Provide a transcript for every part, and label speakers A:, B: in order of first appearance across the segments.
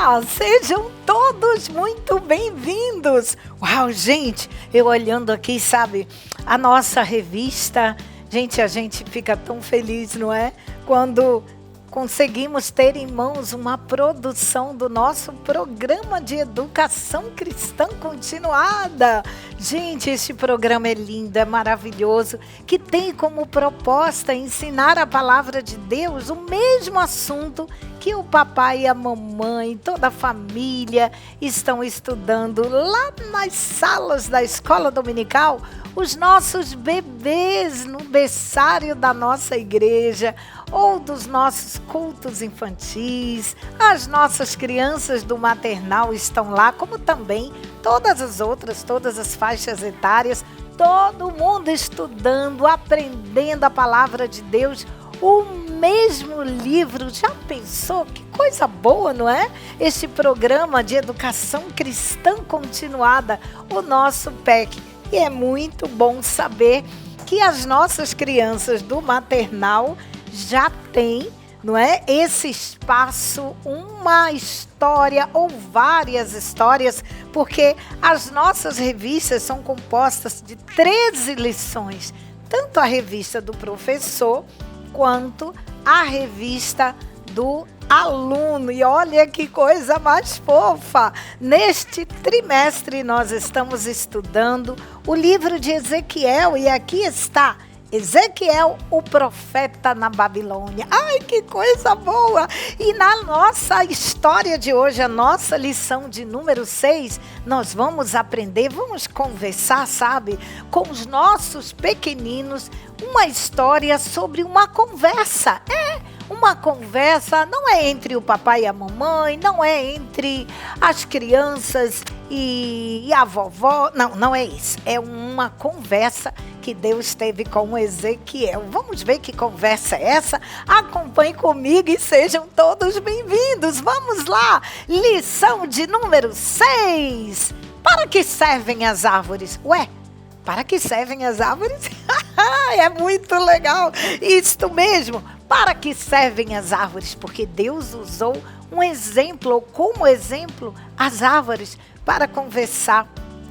A: Olá, sejam todos muito bem-vindos. Uau, gente, eu olhando aqui, sabe, a nossa revista, gente, a gente fica tão feliz, não é? Quando conseguimos ter em mãos uma produção do nosso programa de educação cristã continuada. Gente, este programa é lindo, é maravilhoso, que tem como proposta ensinar a palavra de Deus, o mesmo assunto que o papai e a mamãe, toda a família estão estudando lá nas salas da escola dominical, os nossos bebês no berçário da nossa igreja ou dos nossos cultos infantis, as nossas crianças do maternal estão lá, como também todas as outras, todas as faixas etárias, todo mundo estudando, aprendendo a palavra de Deus, o mesmo livro. Já pensou? Que coisa boa, não é? Este programa de educação cristã continuada, o nosso PEC. E é muito bom saber que as nossas crianças do maternal já têm, não é, esse espaço, uma história ou várias histórias, porque as nossas revistas são compostas de 13 lições, tanto a revista do professor quanto a revista do aluno. E olha que coisa mais fofa! Neste trimestre nós estamos estudando o livro de Ezequiel e aqui está Ezequiel, o profeta na Babilônia. Ai, que coisa boa! E na nossa história de hoje, a nossa lição de número 6, nós vamos aprender, vamos conversar, sabe, com os nossos pequeninos, uma história sobre uma conversa. Uma conversa não é entre o papai e a mamãe, não é entre as crianças e a vovó. Não é isso. É uma conversa que Deus teve com Ezequiel. Vamos ver que conversa é essa? Acompanhe comigo e sejam todos bem-vindos. Vamos lá! Lição de número 6. Para que servem as árvores? Ué, para que servem as árvores? É muito legal. Isto mesmo. Para que servem as árvores? Porque Deus usou um exemplo, ou como exemplo, as árvores para conversar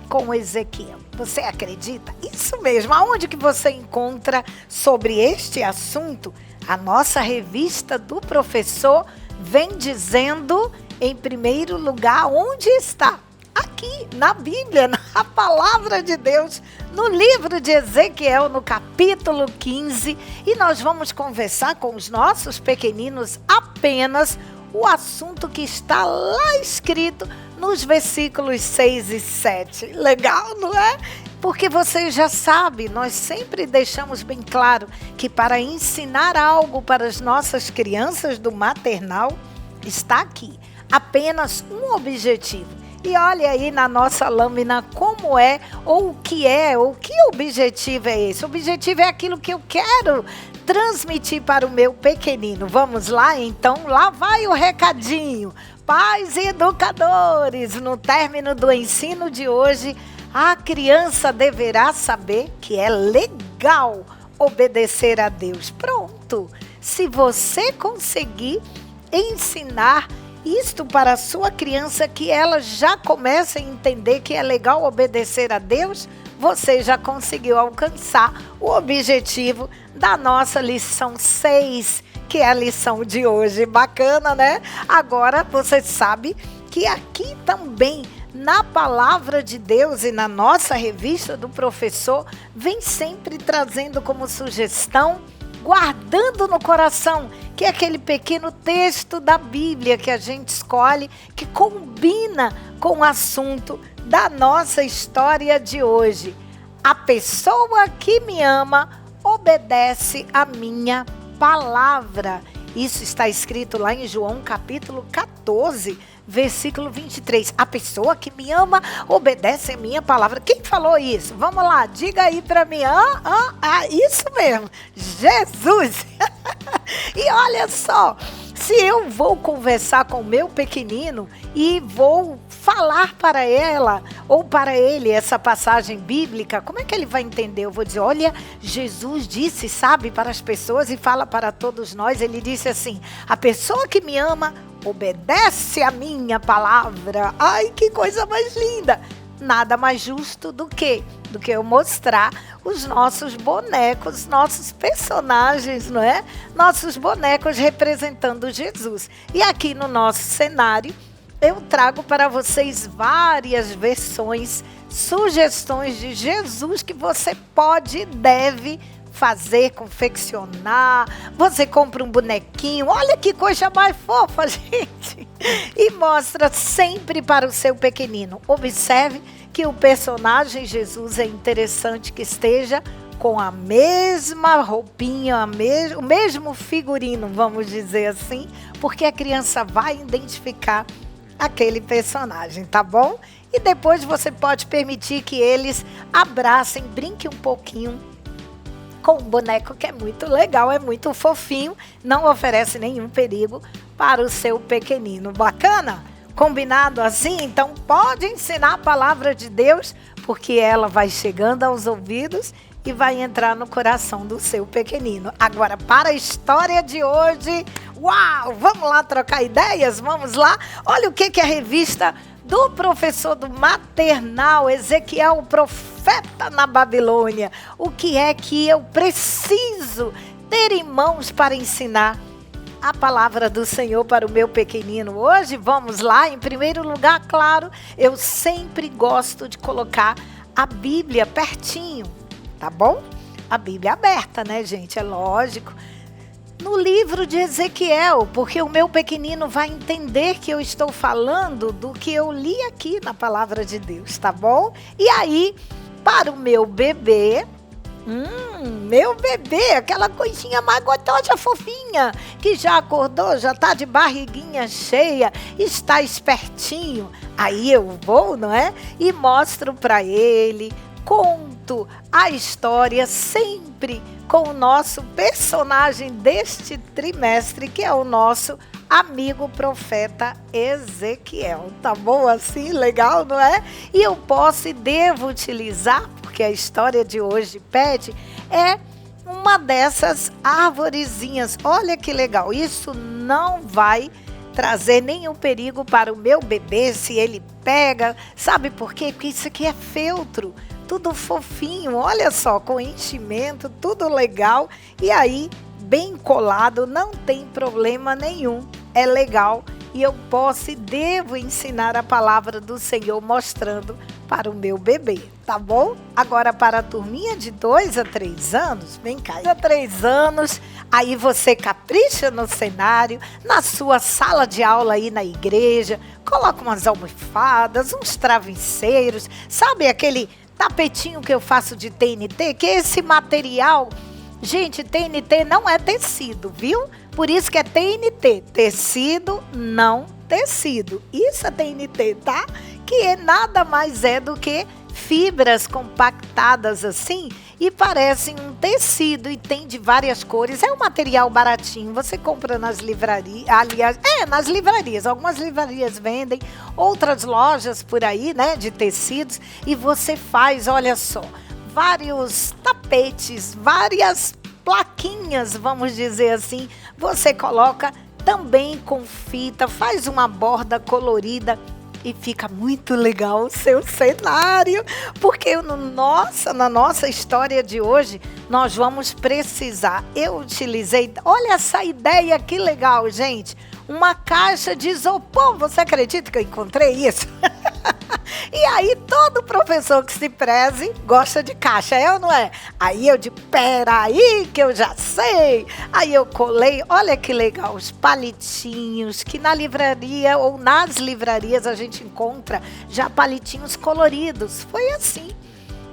A: com Ezequiel. Você acredita? Isso mesmo. Aonde que você encontra sobre este assunto? A nossa revista do professor vem dizendo, em primeiro lugar, onde está? Aqui, na Bíblia, na palavra de Deus, no livro de Ezequiel, no capítulo 15, e nós vamos conversar com os nossos pequeninos apenas o assunto que está lá escrito nos versículos 6 e 7. Legal, não é? Porque você já sabe, nós sempre deixamos bem claro que para ensinar algo para as nossas crianças do maternal, está aqui apenas um objetivo. E olha aí na nossa lâmina como é, ou o que objetivo é esse? O objetivo é aquilo que eu quero transmitir para o meu pequenino. Vamos lá, então? Lá vai o recadinho. Pais e educadores, no término do ensino de hoje, a criança deverá saber que é legal obedecer a Deus. Pronto! Se você conseguir ensinar isto para a sua criança, que ela já começa a entender que é legal obedecer a Deus, você já conseguiu alcançar o objetivo da nossa lição 6, que é a lição de hoje. Bacana, né? Agora você sabe que aqui também, na palavra de Deus e na nossa revista do professor, vem sempre trazendo como sugestão, guardando no coração, que é aquele pequeno texto da Bíblia que a gente escolhe, que combina com o assunto da nossa história de hoje. A pessoa que me ama obedece a minha palavra. Isso está escrito lá em João capítulo 14, versículo 23. A pessoa que me ama obedece a minha palavra. Quem falou isso? Vamos lá, diga aí para mim. Isso mesmo, Jesus. E olha só, se eu vou conversar com o meu pequenino e vou falar para ela ou para ele essa passagem bíblica, como é que ele vai entender? Eu vou dizer, olha, Jesus disse, sabe, para as pessoas e fala para todos nós, ele disse assim, a pessoa que me ama obedece a minha palavra. Ai, que coisa mais linda! Nada mais justo do que eu mostrar os nossos bonecos, nossos personagens, não é? Nossos bonecos representando Jesus. E aqui no nosso cenário, eu trago para vocês várias versões, sugestões de Jesus que você pode e deve fazer, confeccionar. Você compra um bonequinho, olha que coisa mais fofa, gente, e mostra sempre para o seu pequenino. Observe que o personagem Jesus é interessante que esteja com a mesma roupinha, o mesmo figurino, vamos dizer assim, porque a criança vai identificar aquele personagem, tá bom? E depois você pode permitir que eles abracem, brinquem um pouquinho com um boneco que é muito legal, é muito fofinho, não oferece nenhum perigo para o seu pequenino. Bacana? Combinado assim? Então pode ensinar a palavra de Deus, porque ela vai chegando aos ouvidos e vai entrar no coração do seu pequenino. Agora, para a história de hoje, uau! Vamos lá trocar ideias? Vamos lá? Olha o que a revista do professor do maternal, Ezequiel, o profeta na Babilônia. O que é que eu preciso ter em mãos para ensinar a palavra do Senhor para o meu pequenino? Hoje, vamos lá. Em primeiro lugar, claro, eu sempre gosto de colocar a Bíblia pertinho, tá bom? A Bíblia aberta, né, gente? É lógico. No livro de Ezequiel, porque o meu pequenino vai entender que eu estou falando do que eu li aqui na palavra de Deus, tá bom? E aí, para o meu bebê, aquela coisinha mais gostosa, fofinha, que já acordou, já tá de barriguinha cheia, está espertinho. Aí eu vou, não é? E mostro para ele, conto a história sempre com o nosso personagem deste trimestre, que é o nosso amigo profeta Ezequiel. Tá bom assim? Legal, não é? E eu posso e devo utilizar, porque a história de hoje pede, é uma dessas arvorezinhas. Olha que legal, isso não vai trazer nenhum perigo para o meu bebê se ele pega. Sabe por quê? Porque isso aqui é feltro, tudo fofinho, olha só, com enchimento, tudo legal. E aí, bem colado, não tem problema nenhum, é legal. E eu posso e devo ensinar a palavra do Senhor mostrando para o meu bebê, tá bom? Agora, para a turminha de 2 a 3 anos, vem cá, 3 anos, aí você capricha no cenário, na sua sala de aula aí na igreja, coloca umas almofadas, uns travesseiros, sabe aquele tapetinho que eu faço de TNT, que é esse material. Gente, TNT não é tecido, viu? Por isso que é TNT, tecido, não tecido. Isso é TNT, tá? Que nada mais é do que fibras compactadas assim e parecem um tecido e tem de várias cores. É um material baratinho, você compra nas livrarias, aliás, nas livrarias. Algumas livrarias vendem, outras lojas por aí, né, de tecidos, e você faz, olha só, vários tapetes, várias plaquinhas, vamos dizer assim. Você coloca também com fita, faz uma borda colorida e fica muito legal o seu cenário, porque na nossa história de hoje, nós vamos precisar. Eu utilizei, olha essa ideia que legal, gente, uma caixa de isopor. Você acredita que eu encontrei isso? E aí, todo professor que se preze gosta de caixa, é ou não é? Aí eu peraí que eu já sei. Aí eu colei, olha que legal, os palitinhos, que na livraria ou nas livrarias a gente encontra já palitinhos coloridos. Foi assim.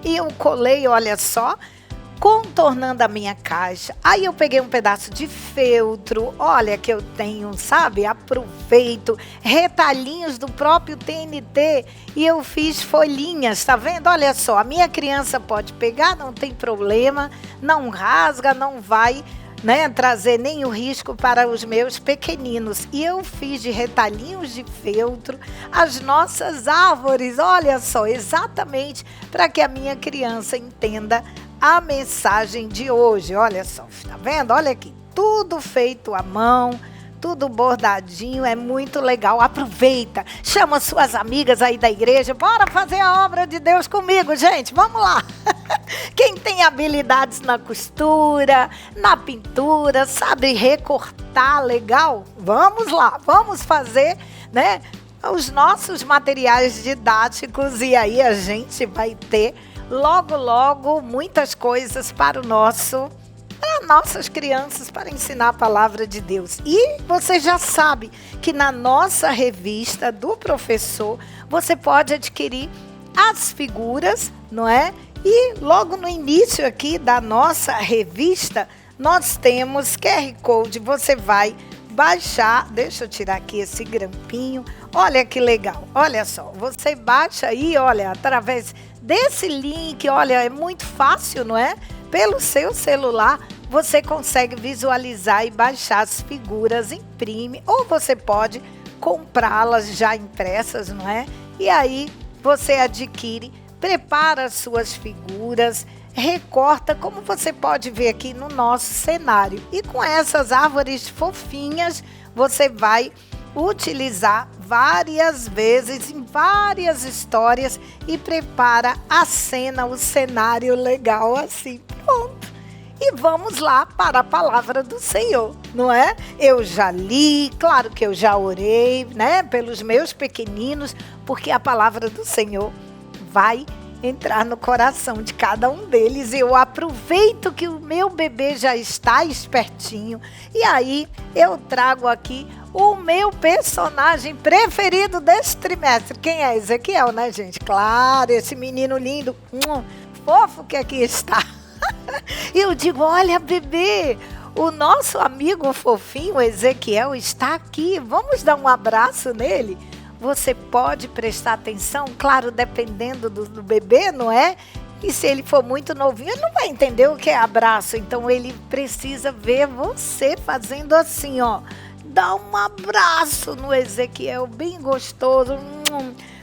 A: E eu colei, olha só, contornando a minha caixa. Aí eu peguei um pedaço de feltro, olha que eu tenho, sabe? Aproveito, retalhinhos do próprio TNT e eu fiz folhinhas, tá vendo? Olha só, a minha criança pode pegar, não tem problema, não rasga, não vai, né, trazer nenhum risco para os meus pequeninos. E eu fiz de retalhinhos de feltro as nossas árvores, olha só, exatamente para que a minha criança entenda a mensagem de hoje. Olha só, tá vendo? Olha aqui, tudo feito à mão, tudo bordadinho, é muito legal. Aproveita, chama suas amigas aí da igreja, bora fazer a obra de Deus comigo, gente, vamos lá. Quem tem habilidades na costura, na pintura, sabe recortar legal, vamos lá, vamos fazer, né, os nossos materiais didáticos e aí a gente vai ter logo, logo muitas coisas para nossas crianças, para ensinar a palavra de Deus. E você já sabe que na nossa revista do professor, você pode adquirir as figuras, não é? E logo no início aqui da nossa revista, nós temos QR Code, você vai baixar, deixa eu tirar aqui esse grampinho, olha que legal, olha só, você baixa aí, olha, através desse link, olha, é muito fácil, não é? Pelo seu celular, você consegue visualizar e baixar as figuras, imprime, ou você pode comprá-las já impressas, não é? E aí você adquire, prepara as suas figuras, recorta, como você pode ver aqui no nosso cenário. E com essas árvores fofinhas, você vai utilizar várias vezes em várias histórias e prepara a cena, o cenário legal assim. Pronto. E vamos lá para a palavra do Senhor, não é? Eu já li, claro que eu já orei, né, pelos meus pequeninos, porque a palavra do Senhor vai entrar no coração de cada um deles. Eu aproveito que o meu bebê já está espertinho e aí eu trago aqui o meu personagem preferido deste trimestre. Quem é? Ezequiel, né, gente? Claro, esse menino lindo, fofo que aqui está. E eu digo, olha, bebê, o nosso amigo fofinho Ezequiel está aqui. Vamos dar um abraço nele? Você pode prestar atenção, claro, dependendo do bebê, não é? E se ele for muito novinho, ele não vai entender o que é abraço. Então, ele precisa ver você fazendo assim, ó. Dá um abraço no Ezequiel, bem gostoso.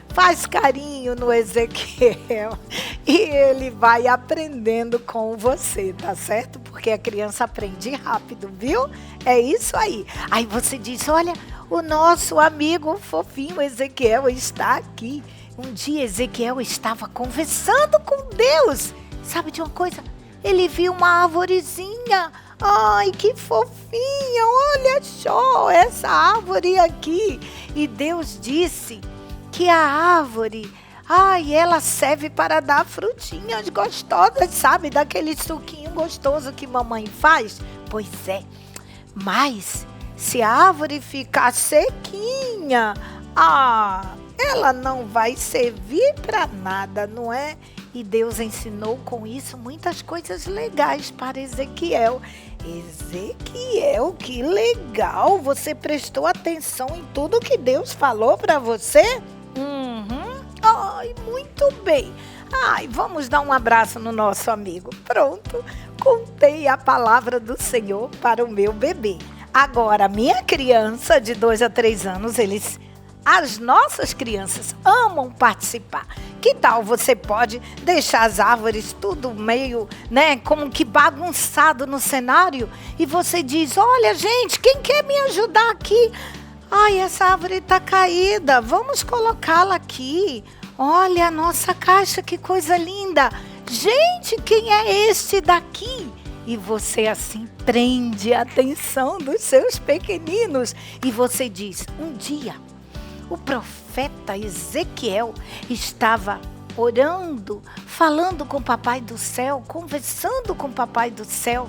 A: Faz carinho no Ezequiel. E ele vai aprendendo com você, tá certo? Porque a criança aprende rápido, viu? É isso aí. Aí você diz, olha, o nosso amigo fofinho Ezequiel está aqui. Um dia Ezequiel estava conversando com Deus. Sabe de uma coisa? Ele viu uma arvorezinha. Ai, que fofinha, olha só essa árvore aqui. E Deus disse que a árvore, ela serve para dar frutinhas gostosas, sabe? Daquele suquinho gostoso que mamãe faz. Pois é, mas se a árvore ficar sequinha, ela não vai servir para nada, não é? E Deus ensinou com isso muitas coisas legais para Ezequiel. Ezequiel, que legal! Você prestou atenção em tudo que Deus falou para você? Ai, muito bem. Vamos dar um abraço no nosso amigo. Pronto, contei a palavra do Senhor para o meu bebê. Agora, a minha criança de 2 a 3 anos, as nossas crianças amam participar. Que tal você pode deixar as árvores tudo meio, né, como que bagunçado no cenário? E você diz, olha gente, quem quer me ajudar aqui? Essa árvore está caída, vamos colocá-la aqui. Olha a nossa caixa, que coisa linda. Gente, quem é este daqui? E você assim prende a atenção dos seus pequeninos. E você diz, um dia o profeta Ezequiel estava orando, falando com o Papai do Céu, conversando com o Papai do Céu.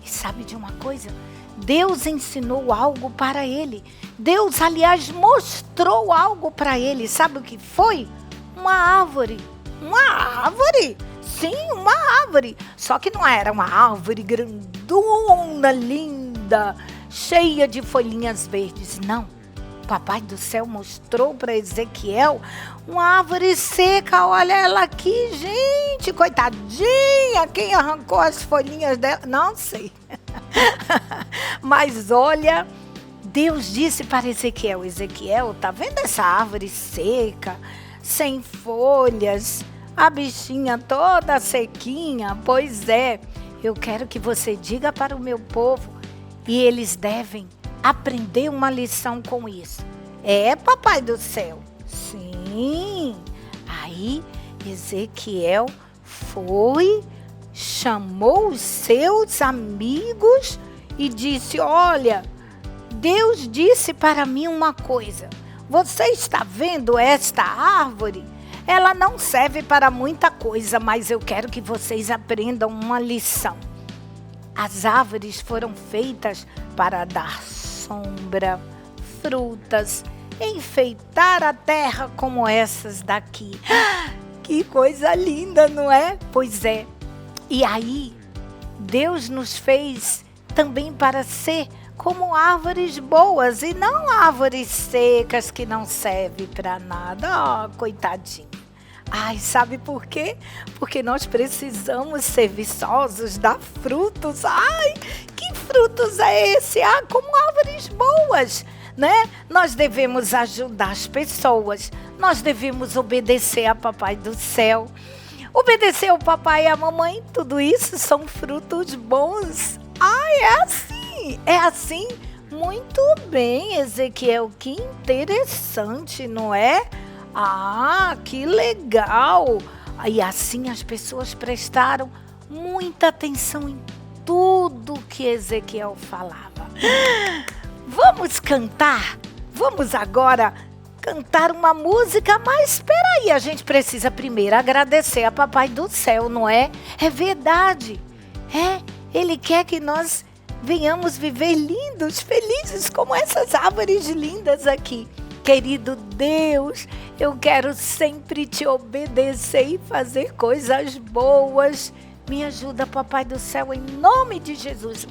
A: E sabe de uma coisa? Deus ensinou algo para ele. Deus, aliás, mostrou algo para ele. Sabe o que foi? Uma árvore. Uma árvore? Sim, uma árvore. Só que não era uma árvore grandona, linda, cheia de folhinhas verdes. Não. O Papai do Céu mostrou para Ezequiel uma árvore seca. Olha ela aqui, gente. Coitadinha. Quem arrancou as folhinhas dela? Não sei. Mas olha, Deus disse para Ezequiel, Ezequiel, tá vendo essa árvore seca, sem folhas, a bichinha toda sequinha? Pois é, eu quero que você diga para o meu povo, e eles devem aprender uma lição com isso. É, papai do céu? Sim. Aí Ezequiel foi, chamou os seus amigos e disse: olha, Deus disse para mim uma coisa. Você está vendo esta árvore? Ela não serve para muita coisa, mas eu quero que vocês aprendam uma lição. As árvores foram feitas para dar sombra, frutas, enfeitar a terra como essas daqui. Que coisa linda, não é? Pois é. E aí, Deus nos fez também para ser como árvores boas e não árvores secas que não servem para nada. Coitadinho. Ai, sabe por quê? Porque nós precisamos ser viçosos, dar frutos. Ai, que frutos é esse? Como árvores boas, né? Nós devemos ajudar as pessoas. Nós devemos obedecer a Papai do Céu. Obedecer ao papai e à mamãe, tudo isso são frutos bons. Ai, é assim, é assim. Muito bem, Ezequiel, que interessante, não é? Que legal! E assim as pessoas prestaram muita atenção em tudo que Ezequiel falava. Vamos cantar? Vamos agora cantar uma música, mas espera aí, a gente precisa primeiro agradecer a Papai do Céu, não é? É verdade. Ele quer que nós venhamos viver lindos, felizes, como essas árvores lindas aqui. Querido Deus, eu quero sempre te obedecer e fazer coisas boas. Me ajuda, Papai do Céu, em nome de Jesus.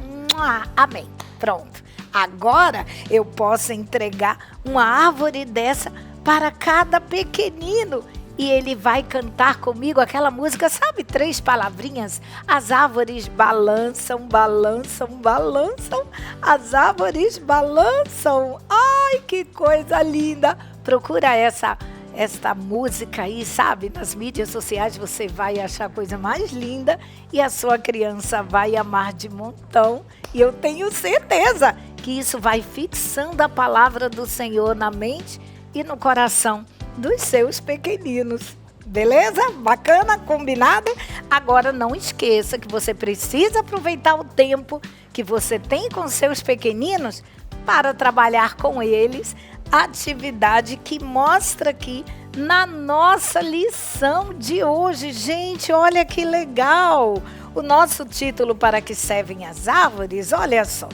A: Amém. Pronto. Agora eu posso entregar uma árvore dessa para cada pequenino. E ele vai cantar comigo aquela música, sabe? 3 palavrinhas. As árvores balançam, balançam, balançam. As árvores balançam. Ai, que coisa linda. Procura esta música aí, sabe? Nas mídias sociais você vai achar a coisa mais linda. E a sua criança vai amar de montão. E eu tenho certeza que isso vai fixando a palavra do Senhor na mente e no coração dos seus pequeninos. Beleza? Bacana? Combinado? Agora não esqueça que você precisa aproveitar o tempo que você tem com seus pequeninos para trabalhar com eles a atividade que mostra aqui na nossa lição de hoje. Gente, olha que legal! O nosso título para que servem as árvores, olha só.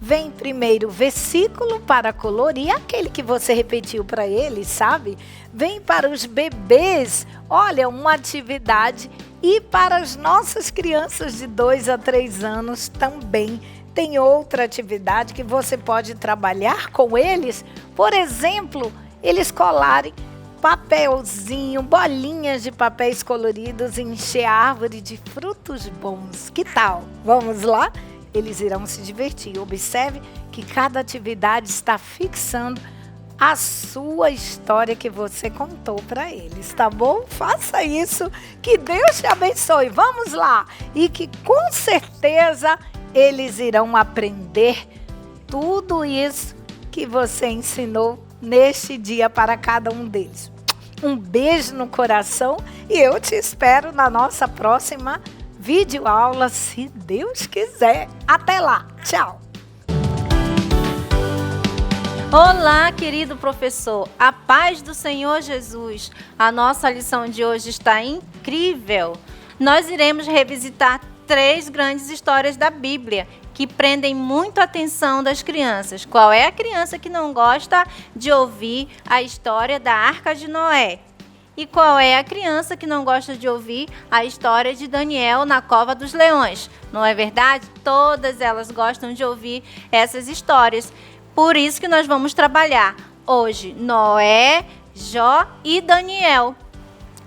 A: Vem primeiro o versículo para colorir, aquele que você repetiu para eles, sabe? Vem para os bebês, olha, uma atividade. E para as nossas crianças de 2 a 3 anos também tem outra atividade que você pode trabalhar com eles. Por exemplo, eles colarem papelzinho, bolinhas de papéis coloridos e encher a árvore de frutos bons. Que tal? Vamos lá? Eles irão se divertir. Observe que cada atividade está fixando a sua história que você contou para eles, tá bom? Faça isso, que Deus te abençoe. Vamos lá! E que com certeza eles irão aprender tudo isso que você ensinou neste dia para cada um deles. Um beijo no coração e eu te espero na nossa próxima videoaula, se Deus quiser. Até lá. Tchau.
B: Olá, querido professor. A paz do Senhor Jesus. A nossa lição de hoje está incrível. Nós iremos revisitar 3 grandes histórias da Bíblia que prendem muito a atenção das crianças. Qual é a criança que não gosta de ouvir a história da Arca de Noé? E qual é a criança que não gosta de ouvir a história de Daniel na cova dos leões? Não é verdade? Todas elas gostam de ouvir essas histórias. Por isso que nós vamos trabalhar hoje Noé, Jó e Daniel.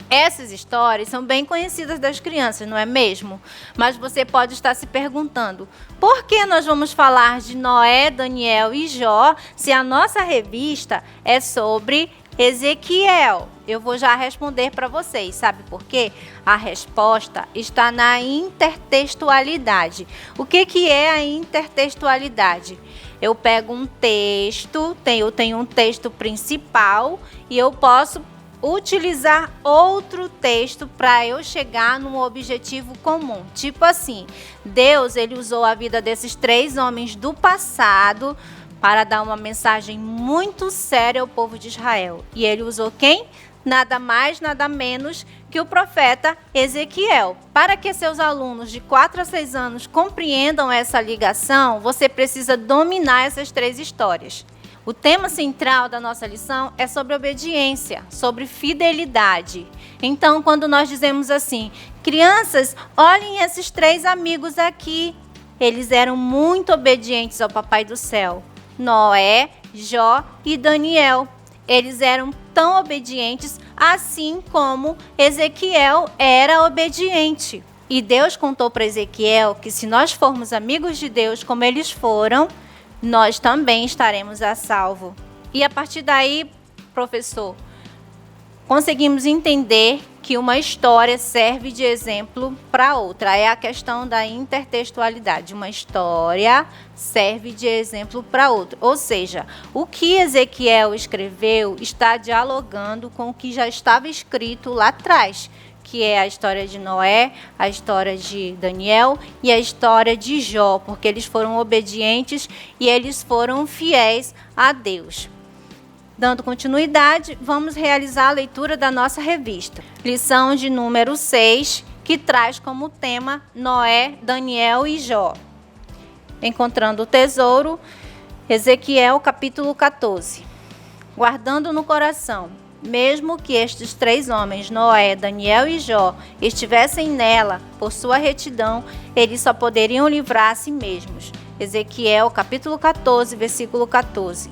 B: Essas histórias são bem conhecidas das crianças, não é mesmo? Mas você pode estar se perguntando, por que nós vamos falar de Noé, Daniel e Jó se a nossa revista é sobre Ezequiel? Eu vou já responder para vocês, sabe por quê? A resposta está na intertextualidade. O que é a intertextualidade? Eu pego um texto, eu tenho um texto principal e eu posso utilizar outro texto para eu chegar num objetivo comum. Tipo assim, Deus, ele usou a vida desses 3 homens do passado para dar uma mensagem muito séria ao povo de Israel. E ele usou quem? Nada mais, nada menos que o profeta Ezequiel. Para que seus alunos de 4 a 6 anos compreendam essa ligação, você precisa dominar essas 3 histórias. O tema central da nossa lição é sobre obediência, sobre fidelidade. Então, quando nós dizemos assim, crianças, olhem esses 3 amigos aqui. Eles eram muito obedientes ao Papai do Céu. Noé, Jó e Daniel. Eles eram tão obedientes assim como Ezequiel era obediente. E Deus contou para Ezequiel que se nós formos amigos de Deus como eles foram, nós também estaremos a salvo. E a partir daí, professor, conseguimos entender que uma história serve de exemplo para outra. É a questão da intertextualidade. Uma história serve de exemplo para outra. Ou seja, o que Ezequiel escreveu está dialogando com o que já estava escrito lá atrás, que é a história de Noé, a história de Daniel e a história de Jó, porque eles foram obedientes e eles foram fiéis a Deus. Dando continuidade, vamos realizar a leitura da nossa revista. Lição de número 6, que traz como tema Noé, Daniel e Jó. Encontrando o tesouro, Ezequiel capítulo 14. Guardando no coração, mesmo que estes 3 homens, Noé, Daniel e Jó, estivessem nela por sua retidão, eles só poderiam livrar a si mesmos. Ezequiel capítulo 14, versículo 14.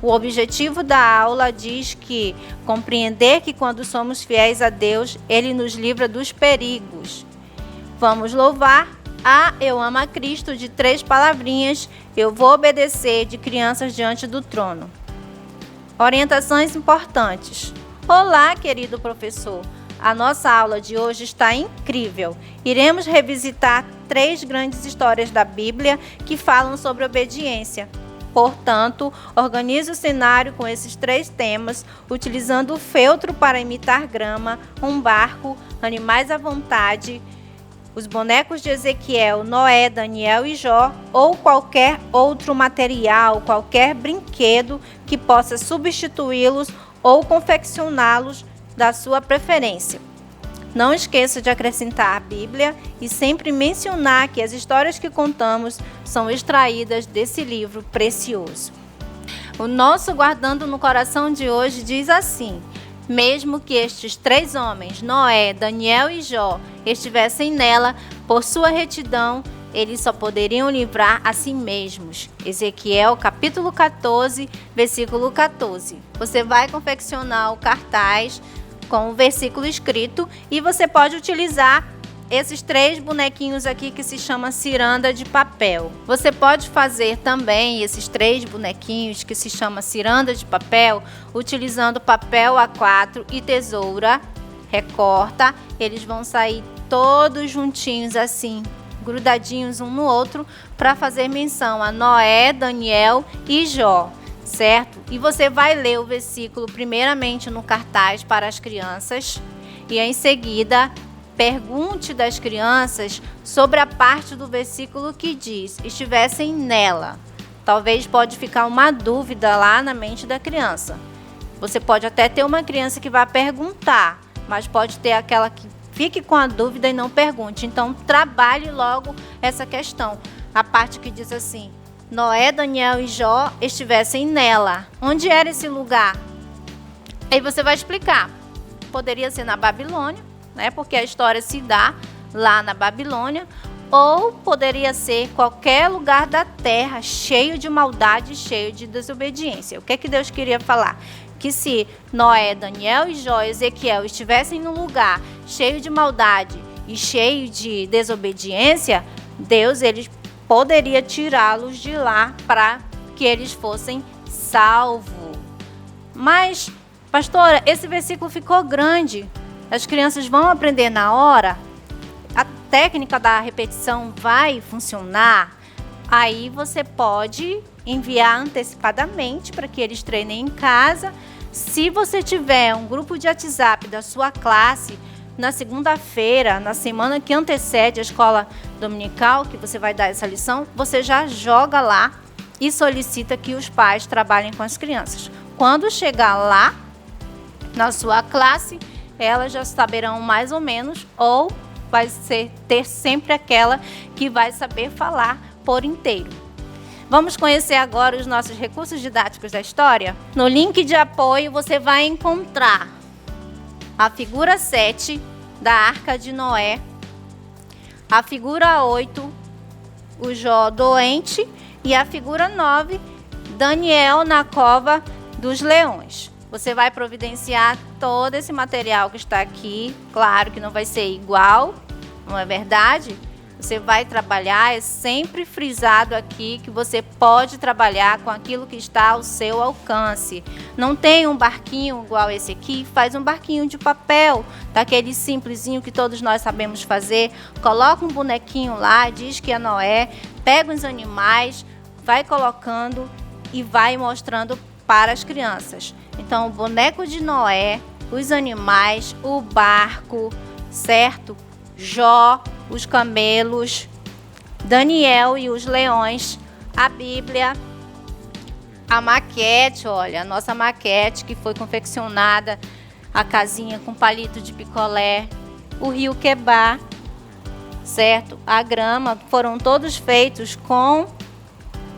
B: O objetivo da aula diz que compreender que quando somos fiéis a Deus, Ele nos livra dos perigos. Vamos louvar a Eu Amo a Cristo de 3 palavrinhas, eu vou obedecer de crianças diante do trono. Orientações importantes. Olá, querido professor. A nossa aula de hoje está incrível. Iremos revisitar 3 grandes histórias da Bíblia que falam sobre obediência. Portanto, organize o cenário com esses 3 temas, utilizando o feltro para imitar grama, um barco, animais à vontade, os bonecos de Ezequiel, Noé, Daniel e Jó, ou qualquer outro material, qualquer brinquedo que possa substituí-los ou confeccioná-los da sua preferência. Não esqueça de acrescentar a Bíblia e sempre mencionar que as histórias que contamos são extraídas desse livro precioso. O nosso Guardando no Coração de hoje diz assim: mesmo que estes 3 homens, Noé, Daniel e Jó, estivessem nela por sua retidão, eles só poderiam livrar a si mesmos. Ezequiel capítulo 14, versículo 14. Você vai confeccionar o cartaz com o versículo escrito e você pode utilizar esses 3 bonequinhos aqui que se chama ciranda de papel. Você pode fazer também esses 3 bonequinhos que se chama ciranda de papel utilizando papel A4 e tesoura. Recorta, eles vão sair todos juntinhos assim, grudadinhos um no outro, para fazer menção a Noé, Daniel e Jó. Certo? E você vai ler o versículo primeiramente no cartaz para as crianças e em seguida pergunte das crianças sobre a parte do versículo que diz estivessem nela. Talvez pode ficar uma dúvida lá na mente da criança. Você pode até ter uma criança que vai perguntar, mas pode ter aquela que fique com a dúvida e não pergunte. Então trabalhe logo essa questão. A parte que diz assim: Noé, Daniel e Jó estivessem nela. Onde era esse lugar? Aí você vai explicar. Poderia ser na Babilônia, né? Porque a história se dá lá na Babilônia. Ou poderia ser qualquer lugar da terra cheio de maldade, cheio de desobediência. O que é que Deus queria falar? Que se Noé, Daniel e Jó, Ezequiel estivessem num lugar cheio de maldade e cheio de desobediência, Deus, eles poderia tirá-los de lá para que eles fossem salvos. Mas Pastora, esse versículo ficou grande. As crianças vão aprender na hora? A técnica da repetição vai funcionar? Aí você pode enviar antecipadamente para que eles treinem em casa. Se você tiver um grupo de WhatsApp da sua classe, na segunda-feira, na semana que antecede a escola dominical, que você vai dar essa lição, você já joga lá e solicita que os pais trabalhem com as crianças. Quando chegar lá, na sua classe, elas já saberão mais ou menos, ou vai ter sempre aquela que vai saber falar por inteiro. Vamos conhecer agora os nossos recursos didáticos da história? No link de apoio você vai encontrar a figura 7 da Arca de Noé, a figura 8, o Jó doente, e a figura 9, Daniel na cova dos leões. Você vai providenciar todo esse material que está aqui. Claro que não vai ser igual, não é verdade? Você vai trabalhar, é sempre frisado aqui que você pode trabalhar com aquilo que está ao seu alcance. Não tem um barquinho igual esse aqui, faz um barquinho de papel, daquele simplesinho que todos nós sabemos fazer. Coloca um bonequinho lá, diz que é Noé, pega os animais, vai colocando e vai mostrando para as crianças. Então, o boneco de Noé, os animais, o barco, certo? Jó, os camelos, Daniel e os leões, a Bíblia, a maquete, olha, a nossa maquete que foi confeccionada, a casinha com palito de picolé, o rio Quebar, certo? A grama, foram todos feitos com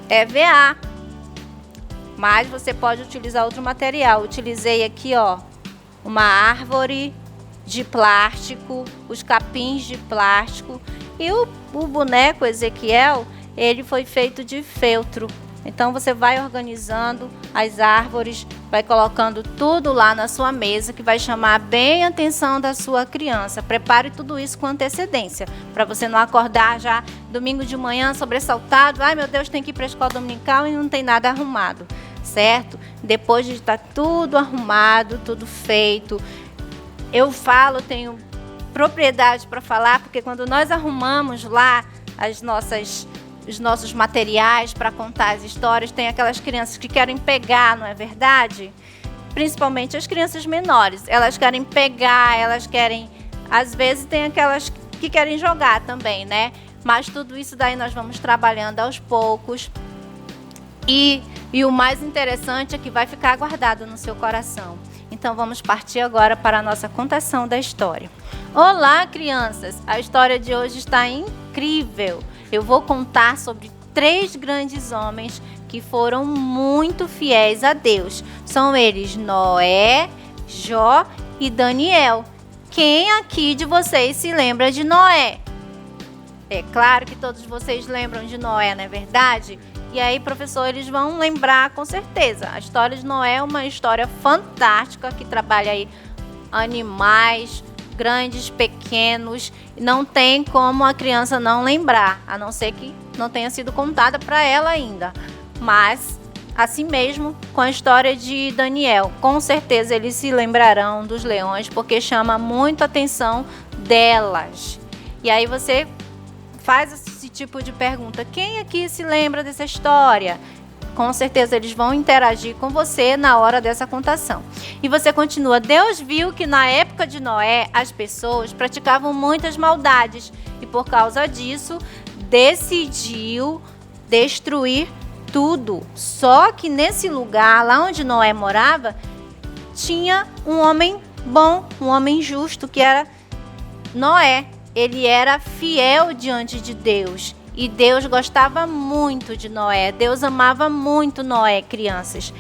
B: EVA. Mas você pode utilizar outro material. Utilizei aqui, ó, uma árvore de plástico, os capins de plástico. E o boneco Ezequiel, ele foi feito de feltro. Então você vai organizando as árvores, vai colocando tudo lá na sua mesa, que vai chamar bem a atenção da sua criança. Prepare tudo isso com antecedência, para você não acordar já domingo de manhã sobressaltado. Ai meu Deus, tem que ir para a escola dominical e não tem nada arrumado, certo? Depois de estar tudo arrumado, tudo feito, eu tenho propriedade para falar, porque quando nós arrumamos lá os nossos materiais para contar as histórias, tem aquelas crianças que querem pegar, não é verdade? Principalmente as crianças menores. Elas querem pegar, elas querem... Às vezes tem aquelas que querem jogar também, né? Mas tudo isso daí nós vamos trabalhando aos poucos. E o mais interessante é que vai ficar guardado no seu coração. Então vamos partir agora para a nossa contação da história. Olá, crianças! A história de hoje está incrível. Eu vou contar sobre 3 grandes homens que foram muito fiéis a Deus. São eles Noé, Jó e Daniel. Quem aqui de vocês se lembra de Noé? É claro que todos vocês lembram de Noé, não é verdade? E aí, professor, eles vão lembrar com certeza. A história de Noé é uma história fantástica que trabalha aí animais, grandes, pequenos. Não tem como a criança não lembrar, a não ser que não tenha sido contada para ela ainda. Mas, assim mesmo, com a história de Daniel, com certeza eles se lembrarão dos leões, porque chama muito a atenção delas. E aí você faz esse tipo de pergunta. Quem aqui se lembra dessa história? Com certeza eles vão interagir com você na hora dessa contação. E você continua. Deus viu que na época de Noé as pessoas praticavam muitas maldades e por causa disso decidiu destruir tudo. Só que nesse lugar, lá onde Noé morava, tinha um homem bom, um homem justo, que era Noé. Ele era fiel diante de Deus. E Deus gostava muito de Noé. Deus amava muito Noé, crianças.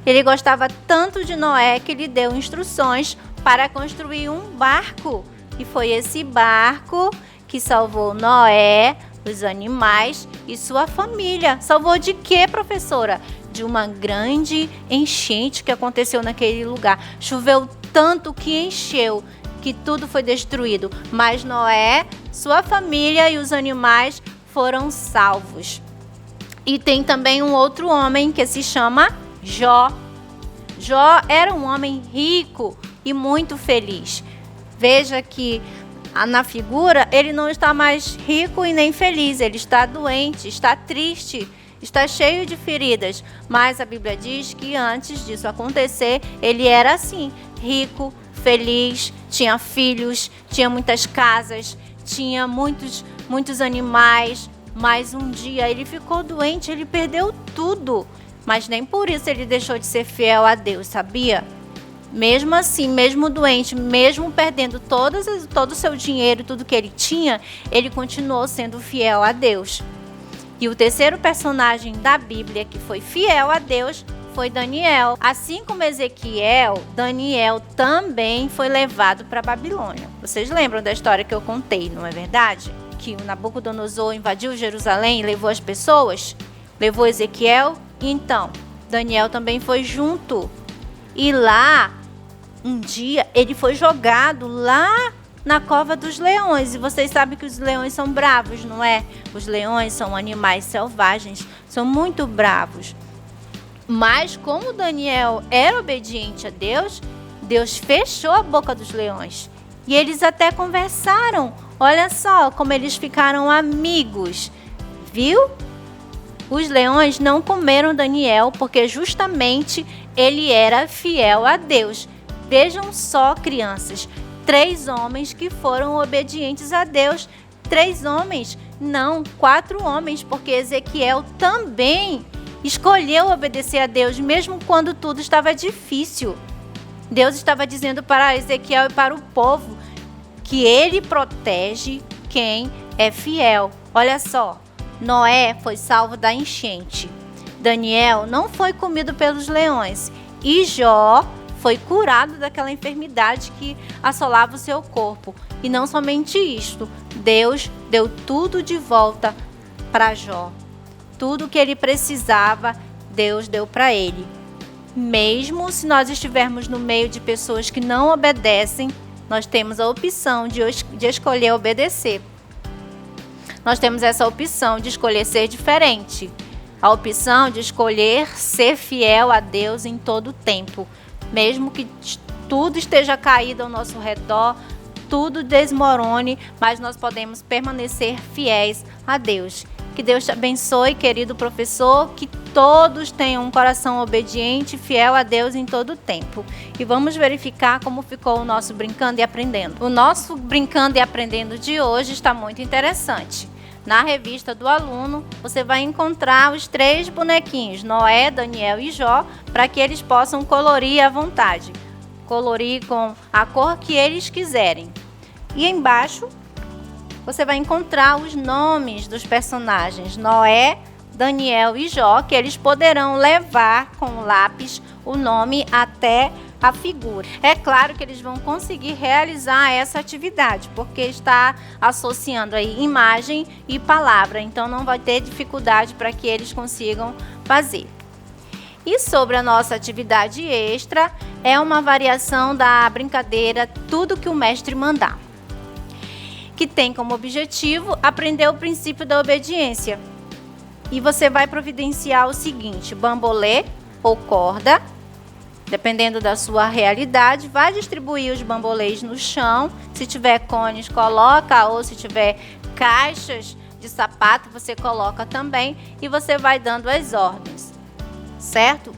B: Ele gostava tanto de Noé que lhe deu instruções para construir um barco. E foi esse barco que salvou Noé, os animais e sua família. Salvou de quê, professora? De uma grande enchente que aconteceu naquele lugar. Choveu tanto que encheu, que tudo foi destruído. Mas Noé, sua família e os animais foram salvos. E tem também um outro homem que se chama Jó. Jó era um homem rico e muito feliz. Veja que na figura ele não está mais rico e nem feliz, ele está doente, está triste, está cheio de feridas. Mas a Bíblia diz que antes disso acontecer, ele era assim, rico, feliz, tinha filhos, tinha muitas casas, tinha muitos animais. Mas um dia ele ficou doente, ele perdeu tudo. Mas nem por isso ele deixou de ser fiel a Deus, sabia? Mesmo assim, mesmo doente, mesmo perdendo todo o seu dinheiro, tudo que ele tinha, ele continuou sendo fiel a Deus. E o terceiro personagem da Bíblia que foi fiel a Deus foi Daniel. Assim como Ezequiel, Daniel também foi levado para a Babilônia. Vocês lembram da história que eu contei, não é verdade? Que o Nabucodonosor invadiu Jerusalém e levou as pessoas? Levou Ezequiel? Então, Daniel também foi junto. E lá, um dia, ele foi jogado lá na cova dos leões. E vocês sabem que os leões são bravos, não é? Os leões são animais selvagens, são muito bravos. Mas como Daniel era obediente a Deus, Deus fechou a boca dos leões. E eles até conversaram. Olha só como eles ficaram amigos. Viu? Os leões não comeram Daniel porque justamente ele era fiel a Deus. Vejam só, crianças, 3 homens que foram obedientes a Deus. 3 homens, não, 4 homens, porque Ezequiel também escolheu obedecer a Deus, mesmo quando tudo estava difícil. Deus estava dizendo para Ezequiel e para o povo que ele protege quem é fiel. Olha só, Noé foi salvo da enchente. Daniel não foi comido pelos leões. E Jó foi curado daquela enfermidade que assolava o seu corpo. E não somente isto, Deus deu tudo de volta para Jó. Tudo que ele precisava, Deus deu para ele. Mesmo se nós estivermos no meio de pessoas que não obedecem, nós temos a opção de escolher obedecer. Nós temos essa opção de escolher ser diferente. A opção de escolher ser fiel a Deus em todo o tempo. Mesmo que tudo esteja caído ao nosso redor, tudo desmorone, mas nós podemos permanecer fiéis a Deus. Que Deus te abençoe, querido professor, que todos tenham um coração obediente e fiel a Deus em todo o tempo. E vamos verificar como ficou o nosso Brincando e Aprendendo. O nosso Brincando e Aprendendo de hoje está muito interessante. Na revista do aluno, você vai encontrar os 3 bonequinhos, Noé, Daniel e Jó, para que eles possam colorir à vontade. Colorir com a cor que eles quiserem. E embaixo, você vai encontrar os nomes dos personagens, Noé, Daniel e Jó, que eles poderão levar com o lápis o nome até a figura. É claro que eles vão conseguir realizar essa atividade, porque está associando aí imagem e palavra, então não vai ter dificuldade para que eles consigam fazer. E sobre a nossa atividade extra, é uma variação da brincadeira Tudo que o Mestre Mandar, que tem como objetivo aprender o princípio da obediência. E você vai providenciar o seguinte: bambolê ou corda, dependendo da sua realidade, vai distribuir os bambolês no chão. Se tiver cones, coloca, ou se tiver caixas de sapato, você coloca também, e você vai dando as ordens, certo?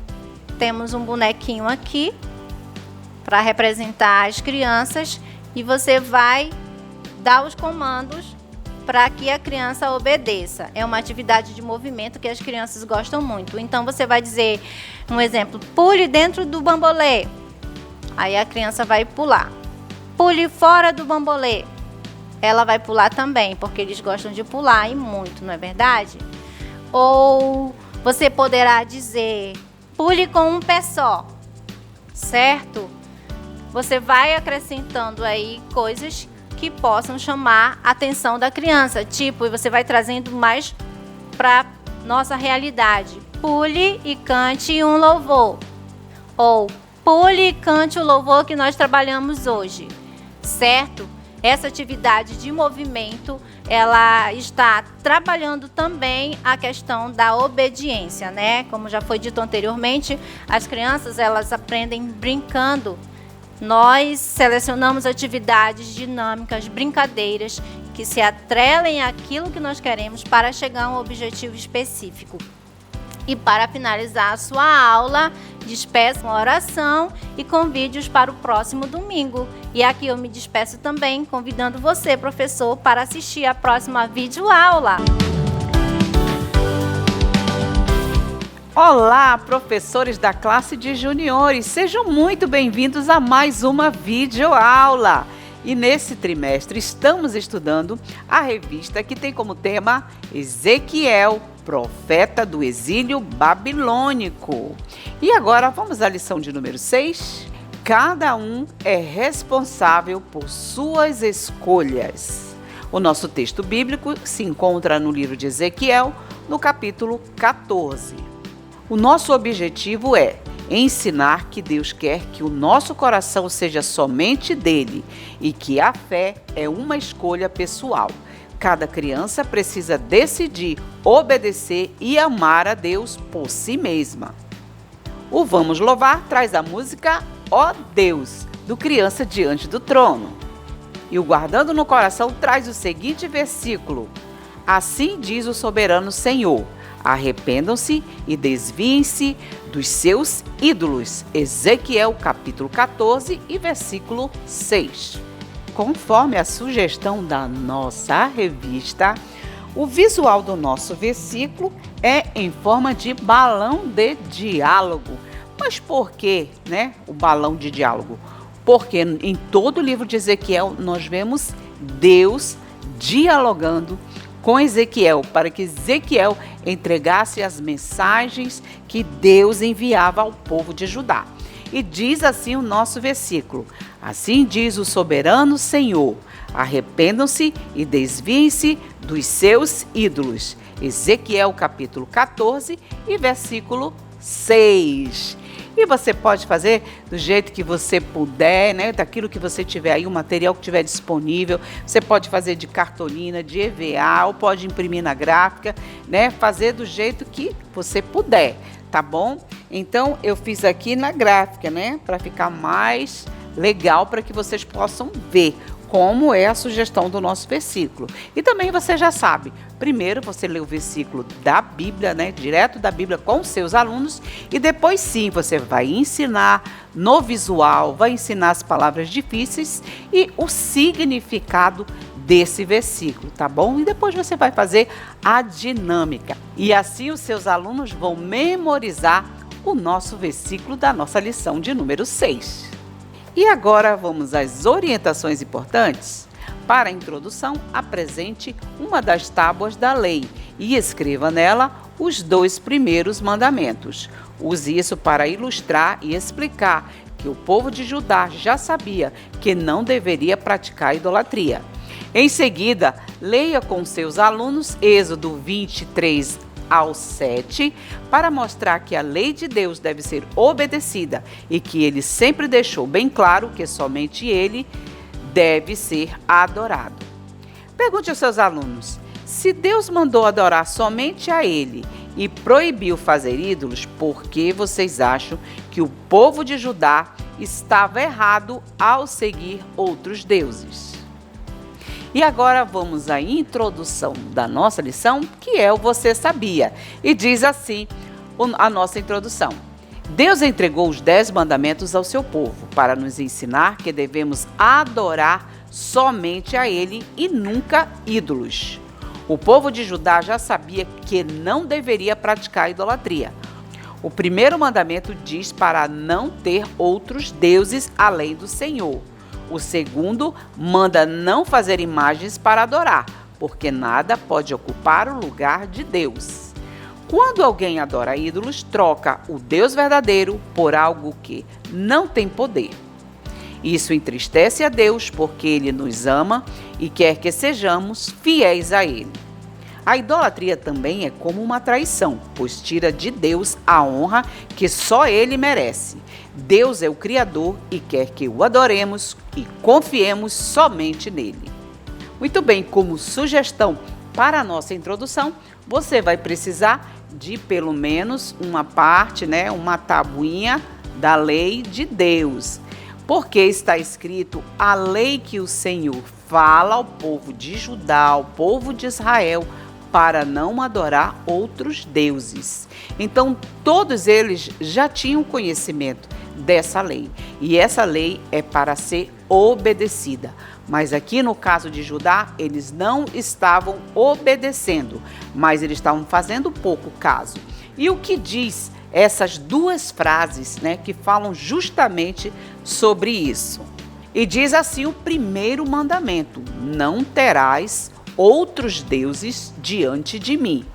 B: Temos um bonequinho aqui para representar as crianças, e você vai dar os comandos para que a criança obedeça. É uma atividade de movimento que as crianças gostam muito. Então você vai dizer um exemplo: pule dentro do bambolê. Aí a criança vai pular. Pule fora do bambolê. Ela vai pular também, porque eles gostam de pular e muito, não é verdade? Ou você poderá dizer: pule com um pé só, certo? Você vai acrescentando aí coisas que possam chamar a atenção da criança, tipo, e você vai trazendo mais para nossa realidade. Pule e cante um louvor. Ou pule e cante o louvor que nós trabalhamos hoje, certo? essa atividade de movimento, ela está trabalhando também a questão da obediência, né? Como já foi dito anteriormente, as crianças, elas aprendem brincando. Nós selecionamos atividades dinâmicas, brincadeiras, que se atrelem àquilo que nós queremos para chegar a um objetivo específico. E para finalizar a sua aula, despeço com oração e com vídeos para o próximo domingo. E aqui eu me despeço também, convidando você, professor, para assistir a próxima videoaula.
C: Olá, professores da classe de juniores, sejam muito bem-vindos a mais uma videoaula. E nesse trimestre estamos estudando a revista que tem como tema Ezequiel, profeta do exílio babilônico. E agora vamos à lição de número 6. Cada um é responsável por suas escolhas. O nosso texto bíblico se encontra no livro de Ezequiel, no capítulo 14. O nosso objetivo é ensinar que Deus quer que o nosso coração seja somente dele e que a fé é uma escolha pessoal. Cada criança precisa decidir obedecer e amar a Deus por si mesma. O Vamos Louvar traz a música Ó Deus, do Criança Diante do Trono. E o Guardando no Coração traz o seguinte versículo: Assim diz o soberano Senhor: arrependam-se e desviem-se dos seus ídolos. Ezequiel capítulo 14 e versículo 6. Conforme a sugestão da nossa revista, o visual do nosso versículo é em forma de balão de diálogo. Mas por que, o balão de diálogo? Porque em todo o livro de Ezequiel nós vemos Deus dialogando com Ezequiel, para que Ezequiel entregasse as mensagens que Deus enviava ao povo de Judá. E diz assim o nosso versículo: Assim diz o soberano Senhor, arrependam-se e desviem-se dos seus ídolos. Ezequiel capítulo 14 e versículo 6. E você pode fazer do jeito que você puder, daquilo que você tiver aí, o material que tiver disponível. Você pode fazer de cartolina, de EVA, ou pode imprimir na gráfica, fazer do jeito que você puder, tá bom? Então, eu fiz aqui na gráfica, para ficar mais legal, para que vocês possam ver como é a sugestão do nosso versículo. E também você já sabe, primeiro você lê o versículo da Bíblia, direto da Bíblia com seus alunos, e depois sim você vai ensinar no visual, vai ensinar as palavras difíceis e o significado desse versículo, tá bom? E depois você vai fazer a dinâmica. E assim os seus alunos vão memorizar o nosso versículo da nossa lição de número 6. E agora vamos às orientações importantes. Para a introdução, apresente uma das tábuas da lei e escreva nela os 2 primeiros mandamentos. Use isso para ilustrar e explicar que o povo de Judá já sabia que não deveria praticar idolatria. Em seguida, leia com seus alunos Êxodo 23 ao 7, para mostrar que a lei de Deus deve ser obedecida e que ele sempre deixou bem claro que somente ele deve ser adorado. Pergunte aos seus alunos: se Deus mandou adorar somente a ele e proibiu fazer ídolos, por que vocês acham que o povo de Judá estava errado ao seguir outros deuses? E agora vamos à introdução da nossa lição, que é o Você Sabia. E diz assim a nossa introdução: Deus entregou os 10 mandamentos ao seu povo para nos ensinar que devemos adorar somente a Ele e nunca ídolos. O povo de Judá já sabia que não deveria praticar idolatria. O primeiro mandamento diz para não ter outros deuses além do Senhor. O segundo manda não fazer imagens para adorar, porque nada pode ocupar o lugar de Deus. Quando alguém adora ídolos, troca o Deus verdadeiro por algo que não tem poder. Isso entristece a Deus, porque Ele nos ama e quer que sejamos fiéis a Ele. A idolatria também é como uma traição, pois tira de Deus a honra que só Ele merece. Deus é o Criador e quer que o adoremos e confiemos somente nele. Muito bem, como sugestão para a nossa introdução, você vai precisar de pelo menos uma parte, uma tabuinha da lei de Deus. Porque está escrito a lei que o Senhor fala ao povo de Judá, ao povo de Israel, para não adorar outros deuses. Então, todos eles já tinham conhecimento dessa lei. E essa lei é para ser obedecida. Mas aqui no caso de Judá, eles não estavam obedecendo, mas eles estavam fazendo pouco caso. E o que diz essas duas frases, que falam justamente sobre isso? E diz assim o primeiro mandamento: não terás outros deuses diante de mim.